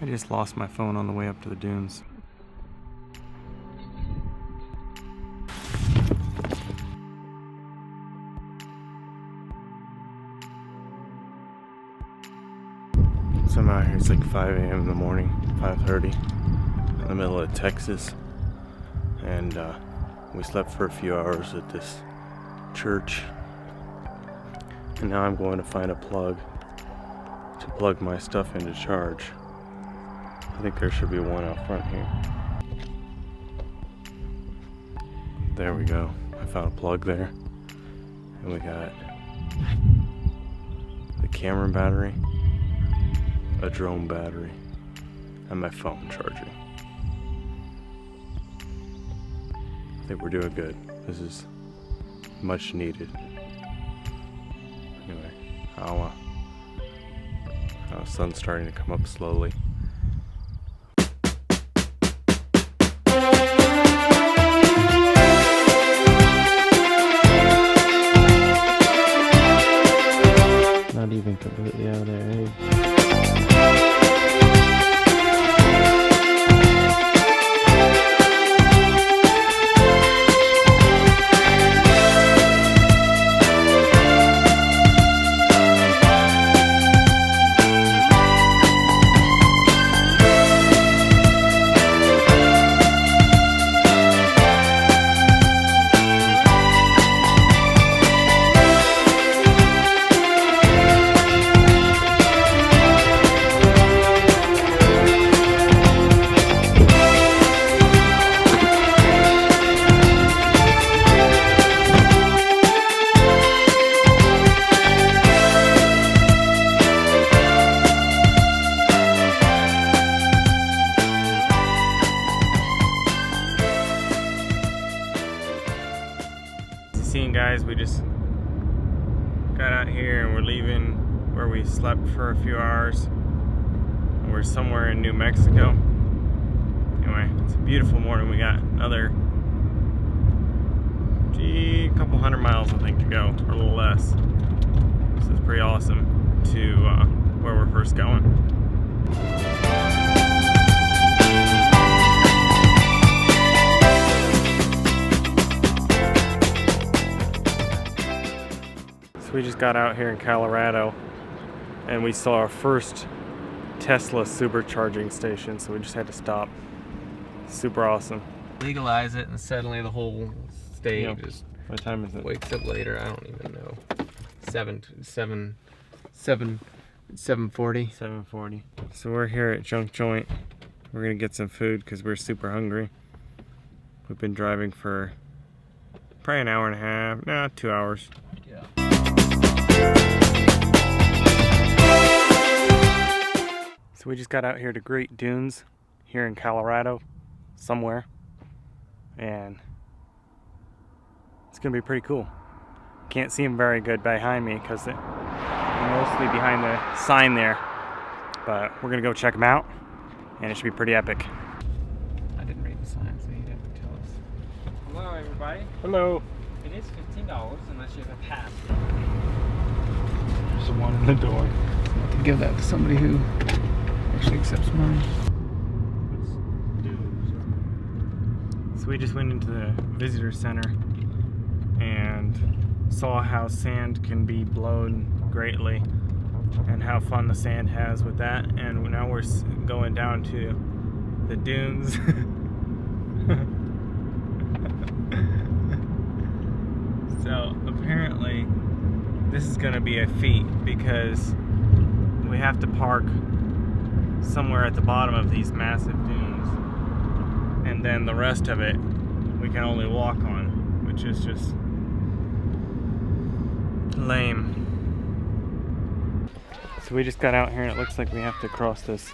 I just lost my phone on the way up to the dunes. So I'm out here, it's like 5 a.m. in the morning, 5:30, in the middle of Texas. And we slept for a few hours at this church. And now I'm going to find a plug to plug my stuff into charge. I think there should be one out front here. There we go. I found a plug there. And we got the camera battery, a drone battery, and my phone charging. I think we're doing good. This is much needed. Anyway, the sun's starting to come up slowly. Not even completely out of there, eh? Seeing guys, we just got out here and we're leaving where we slept for a few hours, and we're somewhere in New Mexico. Anyway, it's a beautiful morning. We got another couple hundred miles I think to go, or a little less. This is pretty awesome to where we're first going. So we just got out here in Colorado and we saw our first Tesla supercharging station, so we just had to stop. Super awesome. Legalize it and suddenly the whole state just what time is it? wakes up later. I don't even know. 7:40. 7:40. So we're here at Junk Joint. We're gonna get some food because we're super hungry. We've been driving for probably an hour and a half, no, 2 hours. Yeah. So we just got out here to Great Dunes here in Colorado somewhere, and it's gonna be pretty cool. Can't see them very good behind me because they're mostly behind the sign there, but we're gonna go check them out and it should be pretty epic. I didn't read the sign, so you'd have to tell us. Hello everybody. Hello. It is $15 unless you have a pass. There's one in the door. I could give that to somebody who actually accepts money. So we just went into the visitor center and saw how sand can be blown greatly and how fun the sand has with that, and now we're going down to the dunes. So apparently this is going to be a feat because we have to park somewhere at the bottom of these massive dunes, and then the rest of it we can only walk on, which is just lame. So we just got out here and it looks like we have to cross this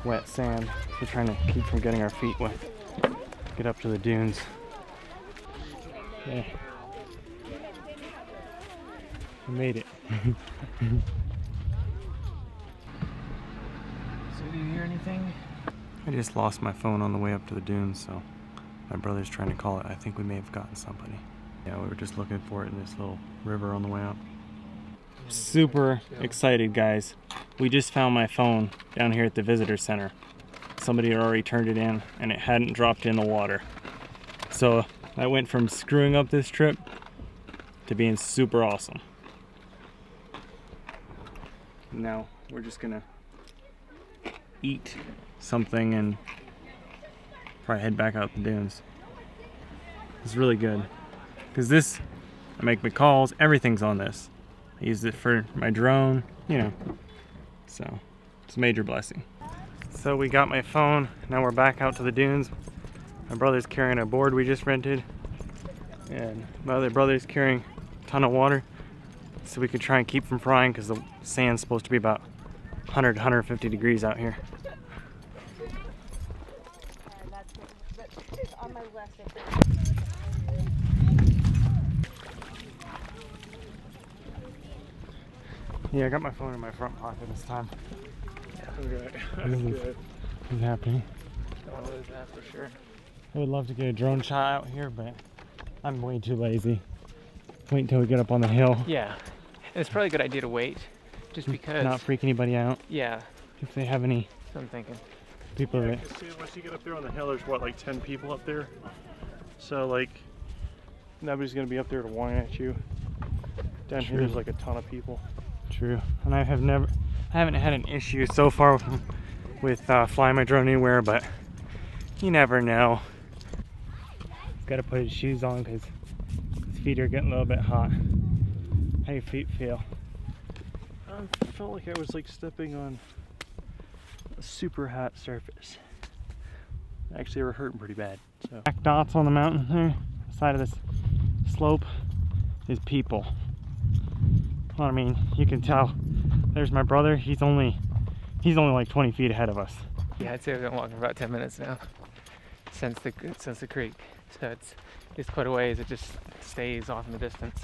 wet sand. So we're trying to keep from getting our feet wet. Get up to the dunes. Yeah. We made it. So do you hear anything? I just lost my phone on the way up to the dunes, so my brother's trying to call it. I think we may have gotten somebody. Yeah, we were just looking for it in this little river on the way up. super excited, guys. We just found my phone down here at the visitor center. Somebody had already turned it in and it hadn't dropped in the water. So I went from screwing up this trip to being super awesome. Now we're just gonna eat something and probably head back out the dunes. It's really good because this, I make my calls, everything's on this. I use it for my drone, you know, so it's a major blessing. So we got my phone, now we're back out to the dunes. My brother's carrying a board we just rented, and my other brother's carrying a ton of water so we can try and keep from frying because the sand's supposed to be about 100 to 150 degrees out here. Yeah, I got my phone in my front pocket this time. Okay. This is happening. Don't lose that for sure. I would love to get a drone shot out here, but I'm way too lazy. Wait until we get up on the hill. Yeah, and it's probably a good idea to wait, just because. Not freak anybody out. Yeah, If they have any that's what I'm thinking. people Yeah, that. 'cause see, once you get up there on the hill, there's what, like 10 people up there? So like, nobody's gonna be up there to whine at you. Down here, True. there's like a ton of people. True. And I haven't had an issue so far with flying my drone anywhere, but you never know. Gotta put his shoes on because his feet are getting a little bit hot. How do your feet feel? I felt like I was like stepping on a super hot surface. Actually, they were hurting pretty bad. So Black dots on the mountain there, side of this slope, is people. Well, I mean, you can tell. There's my brother. He's only like 20 feet ahead of us. Yeah, I'd say we've been walking for about 10 minutes now since the creek. So it's quite a ways. It just stays off in the distance.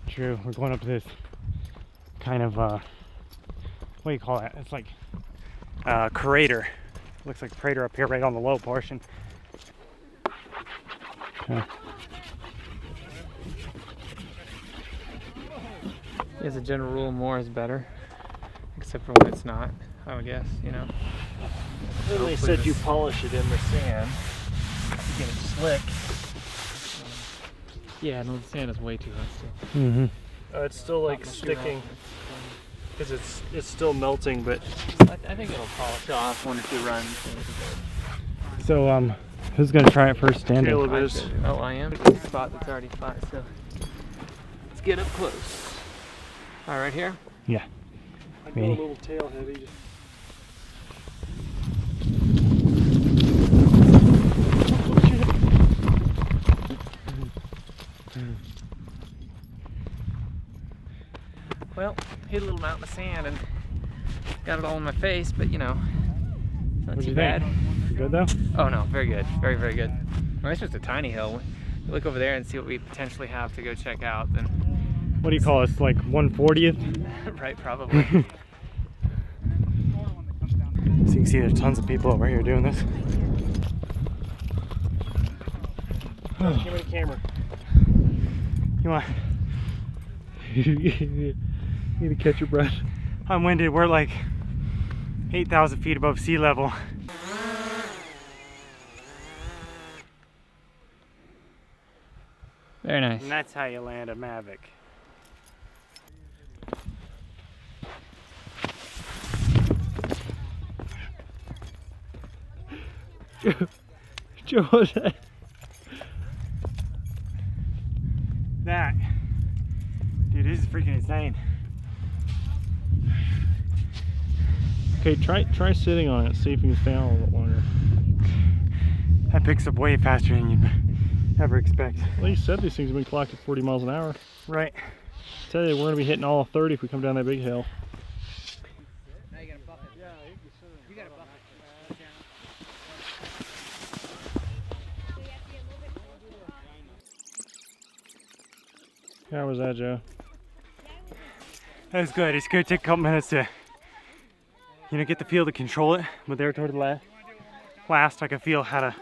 True. We're going up to this kind of what do you call that? It's like crater. Looks like a crater up here, right on the low portion. Okay. As a general rule, more is better, except for when it's not, I would guess, you know. then they said you polish it in the sand to get it slick. Yeah, no, the sand is way too hot still. Mm-hmm. It's still like sticking because it's still melting, but I think it'll polish off 1 or 2 runs. So who's gonna try it first, standing? Caleb is. Oh, I am. It's a spot that's already flat, so let's get up close. All right, here. Yeah. I go a little tail heavy. Well, hit a little mountain of sand and got it all in my face, but you know, not What'd too you bad. think? Good though? Oh no, very good, very, very good. Well, it's just a tiny hill. We look over there and see what we potentially have to go check out. Then, What do you call this? Like 1/40th? right, probably. So you can see there's tons of people over here doing this. Give me the camera. You want? You need to catch your breath. I'm winded. We're like 8,000 feet above sea level. Very nice. And that's how you land a Mavic. Joe, what's that? That, dude, this is freaking insane. Okay, try sitting on it. See if you can stay on a little bit longer. That picks up way faster than you'd ever expect. Well, you said these things have been clocked at 40 miles an hour. Right. I tell you, we're gonna be hitting all 30 if we come down that big hill. Now you got a bucket. Yeah, you got a bucket. How was that, Joe? That was good. It's gonna take a couple minutes to, you know, get the feel to control it. But there toward the last, I could feel how to,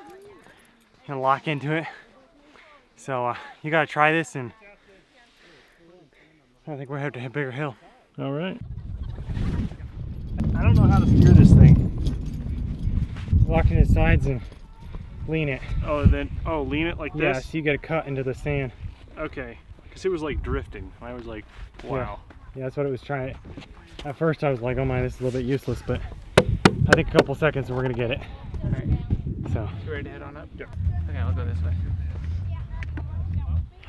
you know, lock into it. So you gotta try this and I think we're headed to a bigger hill. All right. I don't know how to steer this thing. Lock in its sides and lean it. Oh, lean it like this? Yeah, so you get a cut into the sand. Okay, because it was like drifting. I was like, wow. Yeah, that's what it was trying. At first I was like, oh my, this is a little bit useless, but I think a couple seconds and we're gonna get it. All right. So. You ready to head on up? Yep. Okay, I'll go this way.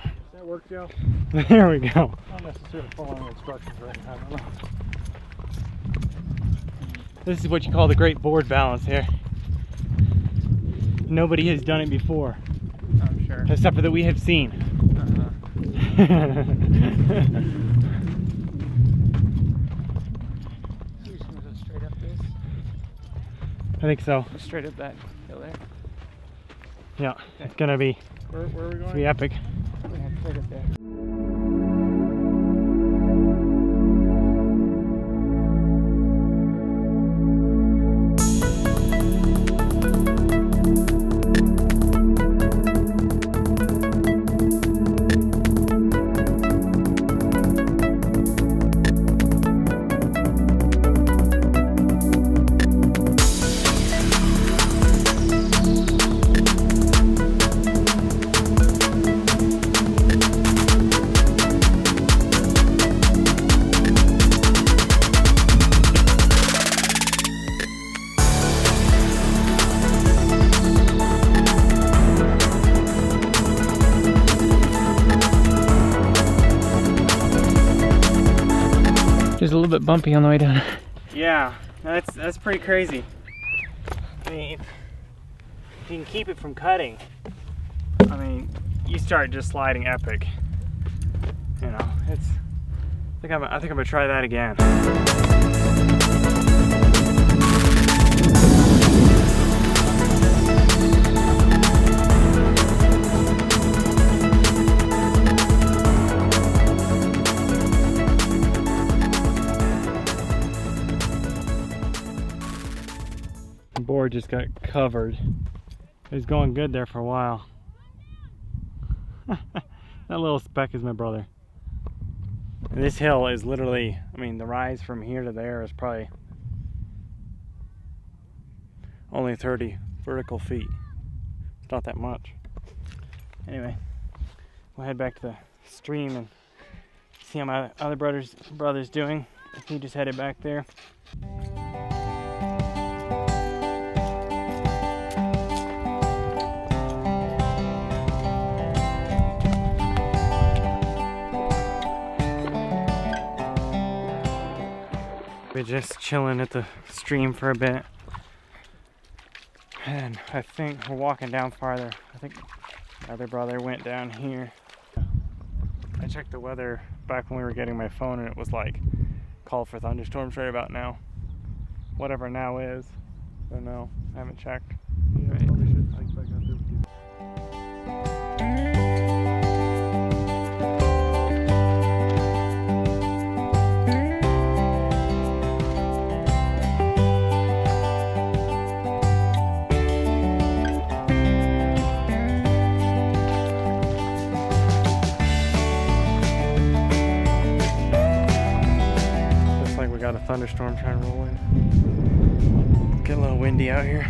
Does that work, Joe? There we go. Not necessarily following instructions right now. I don't know. This is what you call the great board balance here. Nobody has done it before. I'm sure. Except for that we have seen. Uh-huh. You're just gonna go straight up this? I think so. Go straight up that hill there. Yeah, Okay. it's gonna be, Where are we it's going? gonna be epic. Yeah, straight up there. Just a little bit bumpy on the way down. Yeah, that's pretty crazy. I mean, if you can keep it from cutting, I mean, you start just sliding epic. You know, I think I'm gonna try that again. The board just got covered. It was going good there for a while. That little speck is my brother. And this hill is literally, I mean, the rise from here to there is probably only 30 vertical feet. It's not that much. Anyway, we'll head back to the stream and see how my other brother's doing. He just headed back there. We're just chilling at the stream for a bit. And I think we're walking down farther. I think my other brother went down here. I checked the weather back when we were getting my phone and it was like, called for thunderstorms right about now. Whatever now is. I don't know. I haven't checked. Yeah, Right. probably should hike back out there with you. Looks like we got a thunderstorm trying to roll in. Getting a little windy out here.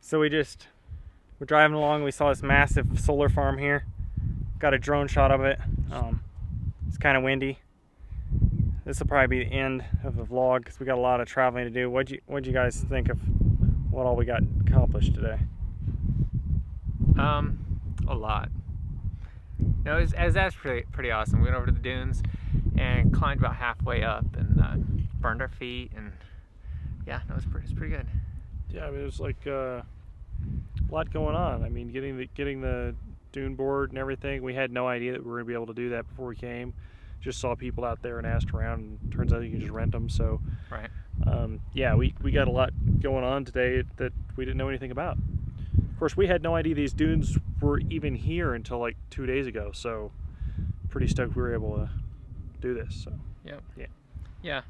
So we're driving along, we saw this massive solar farm here. Got a drone shot of it. It's kind of windy. This will probably be the end of the vlog because we got a lot of traveling to do. What'd you guys think of what all we got accomplished today? A lot. No, it was pretty awesome. We went over to the dunes and climbed about halfway up and burned our feet, and yeah, no, it's pretty good. Yeah, I mean, it was like a lot going on. I mean, getting the dune board and everything. We had no idea that we were going to be able to do that before we came. Just saw people out there and asked around, and turns out you can just rent them. So, Right. Yeah, we got a lot going on today that we didn't know anything about. Of course, we had no idea these dunes were even here until like 2 days ago. So, pretty stoked we were able to do this. So, Yep. Yeah. Yeah.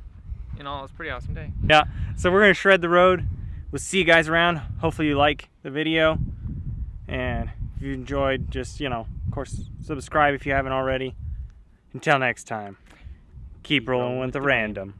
In all, it's a pretty awesome day. yeah. So we're gonna shred the road. We'll see you guys around. Hopefully you like the video, and if you enjoyed, just of course, subscribe if you haven't already. Until next time, keep rolling with the random.